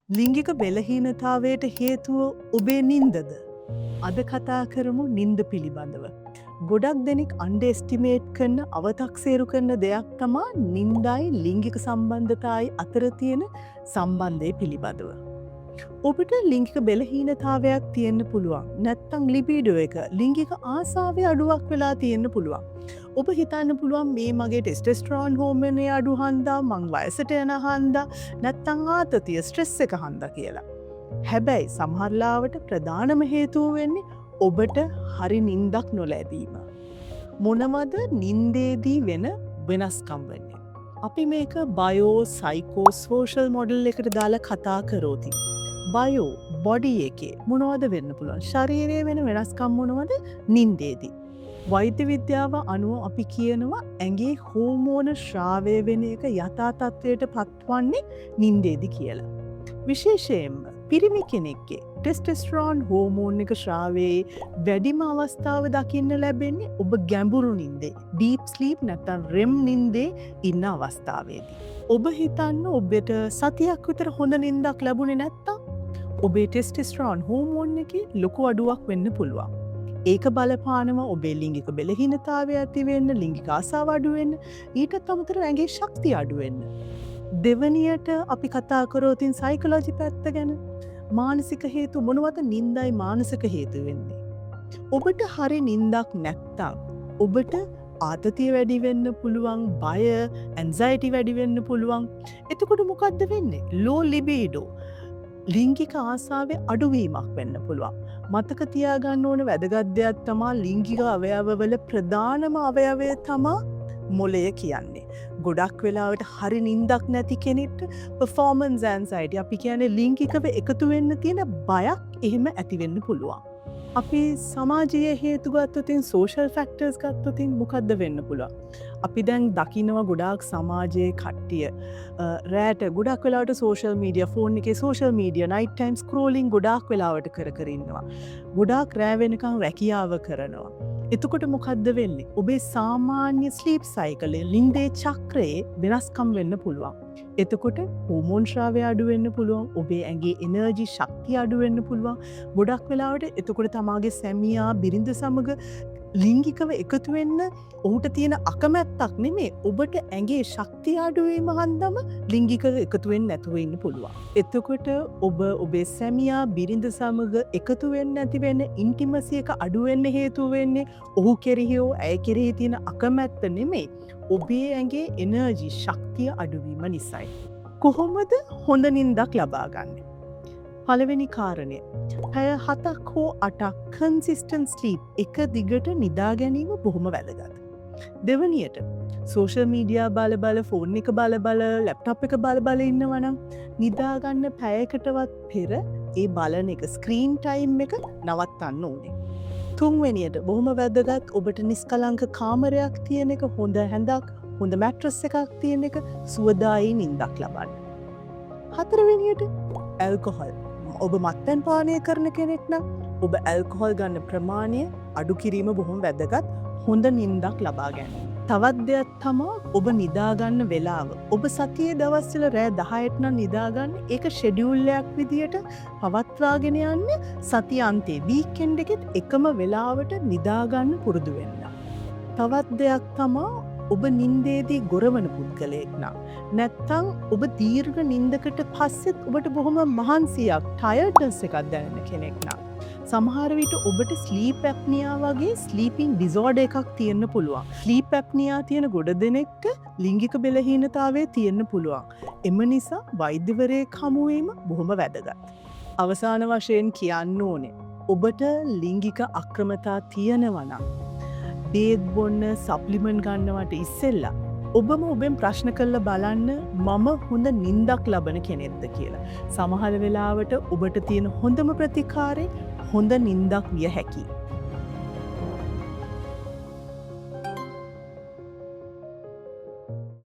ලිංගික බෙලහීනතාවයට හේතුව ඔබේ නින්දද. අද කතා කරමු නින්ද පිළිබඳව. ගොඩක් දෙනෙක් අන්ඩෙස්ටිමේට් කරන අවතක්සේරු කරන දෙයක් තමා නින්දයි ලිංගික සම්බන්ධතායි අතර තියෙන සම්බන්ධය පිළිබඳව. ඔබට ලිංගික බෙලහීනතාවයක් තියෙන්න පුළුවන්. නැත්තං ලිබීඩෝ එක ලිංගික ආසාාවය අඩුවක් වෙලා තියෙන්න පුළුවන්. ඔබ හිතන්න පුළුවන් මේ මගේ ටෙස්ටෙස්ට්‍රෝන් හෝමනය අඩු හන්දා මං වයසට යන හන්දා නැත්තං ආතතිය ස්ට්‍රෙස් එක හන්ද කියලා. හැබැයි සමහරලාවට ප්‍රධානම හේතුව වෙන්නේ ඔබට හරි නින්දක් නොලැබීම. මොනවද නින්දේදී වෙන වෙනස්කම් වෙන්නේ. අපි මේක බයෝ සයිකෝ සෝෂල් මොඩල් එකට දාලා කතා කරෝති. බයෝ බොඩි එකේ මොනවද වෙන්න පුළුවන් ශරීරය වෙන වෙනස්කම් මොනවද නින්දේදී. වෛද්‍ය විද්‍යාව අනුව අපි කියනවා ඇගේ හෝමෝන ශ්‍රාවය වෙන එක යථා තත්ත්වයට පත්වන්නේ නින්දේදි කියලා. විශේෂයෙන්ම පිරිමි කෙනෙක්ගේ ටෙස්ටෙස්ටරෝන් හෝමෝන් එක ශ්‍රාවයේ වැඩිම අවස්ථාව දකින්න ලැබෙන්නේ ඔබ ගැඹුරු නින්දේ ඩීප් ස්ලීප් නැත්තන් රෙම් නින්දේ ඉන්න අවස්ථාවේදී. ඔබ හිතන්න ඔබට සතියක් විතර හොඳ නින්දක් ලැබුණේ නැත්තම් ඔබේ ටෙස්ටෙස්ටරෝන් හෝමෝන් එක ලොකු අඩුවක් වෙන්න පුළුවන්. ඒක බලපානව ඔබේ ලිංගික බෙලහීනතාවය ඇතිවෙන්න ලිංගික ආසාව අඩුවෙන්න ඊටත් අමතර ඇගේ ශක්තිය අඩුවෙන්න. දෙවනියට අපි කතා කරෝතින් සයිකලෝජි පැත්ත ගැන මානසික හේතු මොනවද නින්දයි මානසික හේතු වෙන්නේ. ඔබට හරි නින්දක් නැත්තම් ඔබට ආතතිය වැඩිවෙන්න පුළුවන් බය ඇන්සයිටි වැඩිවෙන්න පුළුවන් එතකොට මොකක්ද වෙන්නේ ලෝ ලිබීඩෝ ලිංගික ආසාාවේ අඩුවීමක් වෙන්න පුළුවන්. මතක තියාගන්න ඕන වැදගත්දයක් තමා ලිංගික අවයවවල ප්‍රධානම අවයවය තමා මොලය කියන්නේ. ගොඩක් වෙලාවට හරි නින්දක් නැති කෙනෙට පර්ෆෝමන්ස් ඇන්සයිටි අපි කියන්නේ ලිංගිකව එකතු වෙන්න තියෙන බයක් එහෙම ඇතිවෙන්න පුළුවන්. අපි සමාජයේ හේතු ගත්තොතින් සෝෂල් ෆැක්ටර්ස් ගත්තොතින් මොකක්ද වෙන්න පුළුවන්. අපි දැන් දකිනවා ගොඩාක් සමාජයේ කට්ටිය රෑට ගොඩක් වෙලාට සෝෂල් මීඩිය ෆෝන් එකේ සෝෂල් මීඩිය නයිට් ටයිම් ස්ක්‍රෝලින් ගොඩක් වෙලාවට කරන්නවා. ගොඩාක් රෑවෙනකං රැකියාව කරනවා. එතකොට මොකක්ද වෙන්නේ. ඔබේ සාමාන්‍ය ස්ලීප් සයිකලේ ලින්දේ චක්‍රයේ වෙනස්කම් වෙන්න පුළුවන්. එතකොට හෝමෝන් ශ්‍රාවය අඩුවෙන්න පුළුවන් ඔබේ ඇගේ එනර්ජි ශක්තිය අඩුවෙන්න පුළුවන් ගොඩක් වෙලාවට එතකොට තමාගේ සැමියා බිරිඳ සමඟ ලිංගිකව එකතුවෙන්න ඔහුට තියෙන අකමැත්තක් නෙමේ ඔබට ඇගේ ශක්තිය අඩුවීම හන්දම ලිංගික එකතුවෙන් නැතුවන්න පුළුවන්. එතකොට ඔබ ඔබේ සැමියා බිරිඳ සමඟ එකතුවෙන් ඇතිවෙන්න ඉන්ටිමසියක අඩුවෙන්න හේතුවෙන්නේ ඔහු කෙරෙහිෝ ඇය කෙරෙහි තියෙන අකමැත්ත නෙමේ ඔබේ ඇගේ එනර්ජි ශක්තිය අඩුවීම නිසයි. කොහොමද හොඳ නින්දක් ලබාගන්න. පළවෙනි කාරණය. පැය 7ක් හෝ 8ක් කන්සිස්ටන්ට් ස්ලීප් එක දිගට නිදා ගැනීම බොහොම වැදගත්. දෙවනියට සෝෂල් මීඩියා බල ෆෝන් එක බල ලැප්ටොප් එක බල ඉන්නවනම් නිදාගන්න පැයකටවත් පෙර ඒ බලන එක ස්ක්‍රීන් ටයිම් එක නවත්තන්න ඕනේ. තුන්වෙනියට බොහොම වැදගත් ඔබට නිස්කලංක කාමරයක් තියෙන එක හොඳ හැඳක් හොඳ මැට්‍රස් එකක් තියෙන එක සුවදායි නින්දක් ලබන්න. හතරවෙනියට ඇල්කොහොල් ඔබ මත්තැන් පානය කරන කෙනෙක් නම් ඔබ ඇල්කොහොල් ගන්න ප්‍රමාණය අඩු කිරීම බොහොම වැදගත් හොඳ නින්දක් ලබා ගැන. තවත් දෙයක් තමා ඔබ නිදාගන්න වෙලාව. ඔබ සතියේ දවස්වල රෑ 10ට නම් නිදාගන්න ඒක ෂෙඩියුල්යක් විදියට පවත්වාගෙන යන්න සතිය අන්තයේ වීකෙන්ඩ් එකෙත් එකම වෙලාවට නිදාගන්න පුරුදු වෙන්න. තවත් දෙයක් තමා ඔබ නින්දේදී ගොරවන පුද්ගලයෙක් නම් නැත්තං ඔබ දීර්ඝ නින්දකට පස්සෙත් ඔබට බොහොම මහන්සියක් ටයර්ඩ්නස් එකක් දැනෙන කෙනෙක් නම් සමහර විට ඔබට ස්ලීප් ඇප්නියා වගේ ස්ලීපින් ඩිසෝඩර් එකක් තියෙන්න පුළුවන්. ස්ලීප් ඇප්නියා තියෙන ගොඩ දෙනෙක්ට ලිංගික බෙලහීනතාවය තියෙන්න පුළුවන්. එම නිසා වෛද්‍යවරයෙක් හමු වීම බොහොම වැදගත්. අවසාන වශයෙන් කියන්න ඕනේ ඔබට ලිංගික අක්‍රමතා තියෙනවා නම් බේත් බොන්න සප්ලිමන්ට් ගන්නවට ඉස්සෙල්ලා ඔබම ඔබෙන් ප්‍රශ්න කරලා බලන්න මම හොඳ නින්දක් ලබන කෙනෙක්ද කියලා. සමහර වෙලාවට ඔබට තියෙන හොඳම ප්‍රතිකාරය හොඳ නින්දක් විය හැකියි.